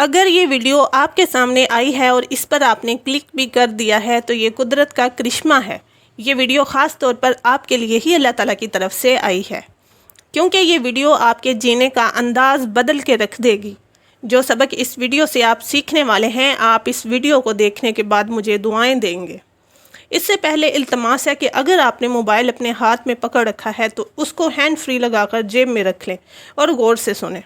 اگر یہ ویڈیو آپ کے سامنے آئی ہے اور اس پر آپ نے کلک بھی کر دیا ہے تو یہ قدرت کا کرشمہ ہے۔ یہ ویڈیو خاص طور پر آپ کے لیے ہی اللہ تعالیٰ کی طرف سے آئی ہے، کیونکہ یہ ویڈیو آپ کے جینے کا انداز بدل کے رکھ دے گی۔ جو سبق اس ویڈیو سے آپ سیکھنے والے ہیں، آپ اس ویڈیو کو دیکھنے کے بعد مجھے دعائیں دیں گے۔ اس سے پہلے التماس ہے کہ اگر آپ نے موبائل اپنے ہاتھ میں پکڑ رکھا ہے تو اس کو ہینڈ فری لگا کر جیب میں رکھ لیں اور غور سے سنیں۔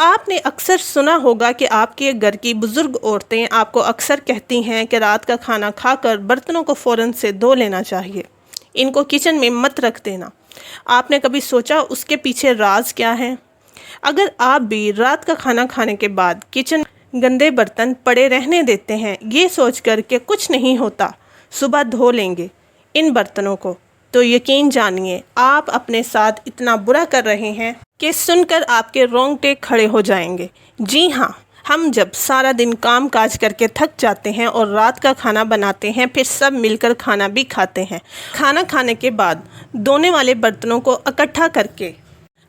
آپ نے اکثر سنا ہوگا کہ آپ کے گھر کی بزرگ عورتیں آپ کو اکثر کہتی ہیں کہ رات کا کھانا کھا کر برتنوں کو فوراً سے دھو لینا چاہیے، ان کو کچن میں مت رکھ دینا۔ آپ نے کبھی سوچا اس کے پیچھے راز کیا ہے؟ اگر آپ بھی رات کا کھانا کھانے کے بعد کچن گندے برتن پڑے رہنے دیتے ہیں یہ سوچ کر کہ کچھ نہیں ہوتا، صبح دھو لیں گے ان برتنوں کو، تو یقین جانیے آپ اپنے ساتھ اتنا برا کر رہے ہیں کہ سن کر آپ کے رونگٹے کھڑے ہو جائیں گے۔ جی ہاں، ہم جب سارا دن کام کاج کر کے تھک جاتے ہیں اور رات کا کھانا بناتے ہیں، پھر سب مل کر کھانا بھی کھاتے ہیں۔ کھانا کھانے کے بعد دھونے والے برتنوں کو اکٹھا کر کے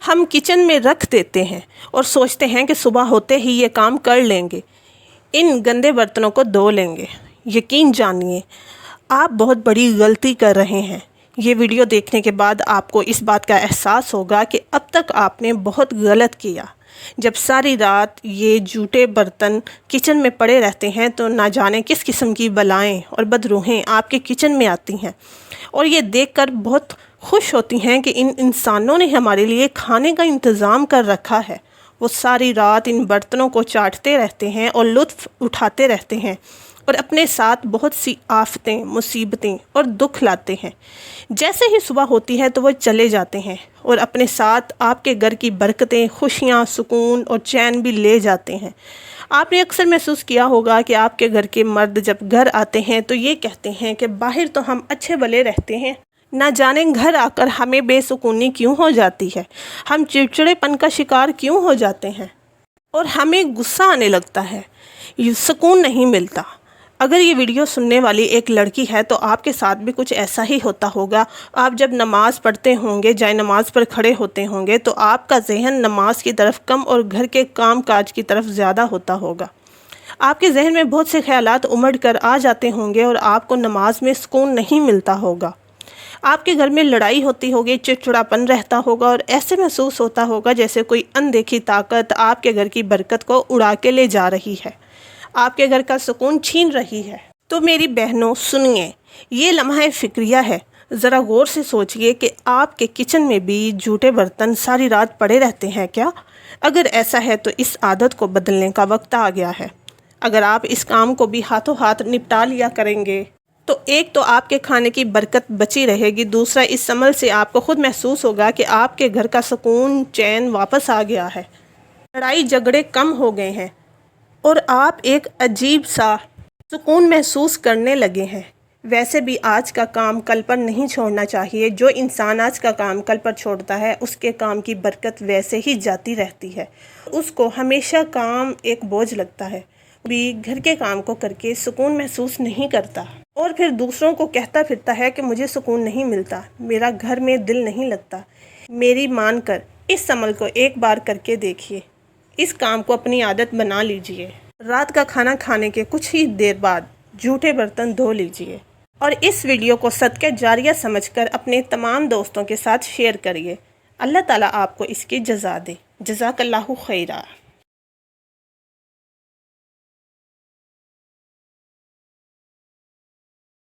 ہم کچن میں رکھ دیتے ہیں اور سوچتے ہیں کہ صبح ہوتے ہی یہ کام کر لیں گے، ان گندے برتنوں کو دھو لیں گے۔ یقین جانیے آپ بہت بڑی غلطی کر رہے ہیں۔ یہ ویڈیو دیکھنے کے بعد آپ کو اس بات کا احساس ہوگا کہ اب تک آپ نے بہت غلط کیا۔ جب ساری رات یہ جھوٹے برتن کچن میں پڑے رہتے ہیں تو نہ جانے کس قسم کی بلائیں اور بدروحیں آپ کے کچن میں آتی ہیں، اور یہ دیکھ کر بہت خوش ہوتی ہیں کہ ان انسانوں نے ہمارے لیے کھانے کا انتظام کر رکھا ہے۔ وہ ساری رات ان برتنوں کو چاٹتے رہتے ہیں اور لطف اٹھاتے رہتے ہیں اور اپنے ساتھ بہت سی آفتیں، مصیبتیں اور دکھ لاتے ہیں۔ جیسے ہی صبح ہوتی ہے تو وہ چلے جاتے ہیں اور اپنے ساتھ آپ کے گھر کی برکتیں، خوشیاں، سکون اور چین بھی لے جاتے ہیں۔ آپ نے اکثر محسوس کیا ہوگا کہ آپ کے گھر کے مرد جب گھر آتے ہیں تو یہ کہتے ہیں کہ باہر تو ہم اچھے بھلے رہتے ہیں، نہ جانے گھر آ کر ہمیں بے سکونی کیوں ہو جاتی ہے، ہم چڑچڑے پن کا شکار کیوں ہو جاتے ہیں اور ہمیں غصہ آنے لگتا ہے، سکون نہیں ملتا۔ اگر یہ ویڈیو سننے والی ایک لڑکی ہے تو آپ کے ساتھ بھی کچھ ایسا ہی ہوتا ہوگا۔ آپ جب نماز پڑھتے ہوں گے، جائے نماز پر کھڑے ہوتے ہوں گے تو آپ کا ذہن نماز کی طرف کم اور گھر کے کام کاج کی طرف زیادہ ہوتا ہوگا۔ آپ کے ذہن میں بہت سے خیالات امڑ کر آ جاتے ہوں گے اور آپ کو نماز میں سکون نہیں ملتا ہوگا۔ آپ کے گھر میں لڑائی ہوتی ہوگی، چڑچڑاپن رہتا ہوگا اور ایسے محسوس ہوتا ہوگا جیسے کوئی اندیکھی طاقت آپ کے گھر کی برکت کو اڑا کے لے جا رہی ہے، آپ کے گھر کا سکون چھین رہی ہے۔ تو میری بہنوں سنیے، یہ لمحہ فکریہ ہے۔ ذرا غور سے سوچئے کہ آپ کے کچن میں بھی جھوٹے برتن ساری رات پڑے رہتے ہیں کیا؟ اگر ایسا ہے تو اس عادت کو بدلنے کا وقت آ گیا ہے۔ اگر آپ اس کام کو بھی ہاتھوں ہاتھ نپٹا لیا کریں گے تو ایک تو آپ کے کھانے کی برکت بچی رہے گی، دوسرا اس عمل سے آپ کو خود محسوس ہوگا کہ آپ کے گھر کا سکون، چین واپس آ گیا ہے، لڑائی جھگڑے کم ہو گئے ہیں اور آپ ایک عجیب سا سکون محسوس کرنے لگے ہیں۔ ویسے بھی آج کا کام کل پر نہیں چھوڑنا چاہیے۔ جو انسان آج کا کام کل پر چھوڑتا ہے اس کے کام کی برکت ویسے ہی جاتی رہتی ہے، اس کو ہمیشہ کام ایک بوجھ لگتا ہے، بھی گھر کے کام کو کر کے سکون محسوس نہیں کرتا اور پھر دوسروں کو کہتا پھرتا ہے کہ مجھے سکون نہیں ملتا، میرا گھر میں دل نہیں لگتا۔ میری مان کر اس عمل کو ایک بار کر کے دیکھیے، اس کام کو اپنی عادت بنا لیجئے۔ رات کا کھانا کھانے کے کچھ ہی دیر بعد جھوٹے برتن دھو لیجئے اور اس ویڈیو کو صدقہ جاریہ سمجھ کر اپنے تمام دوستوں کے ساتھ شیئر کریے۔ اللہ تعالیٰ آپ کو اس کی جزا دے۔ جزاک اللہ خیرہ۔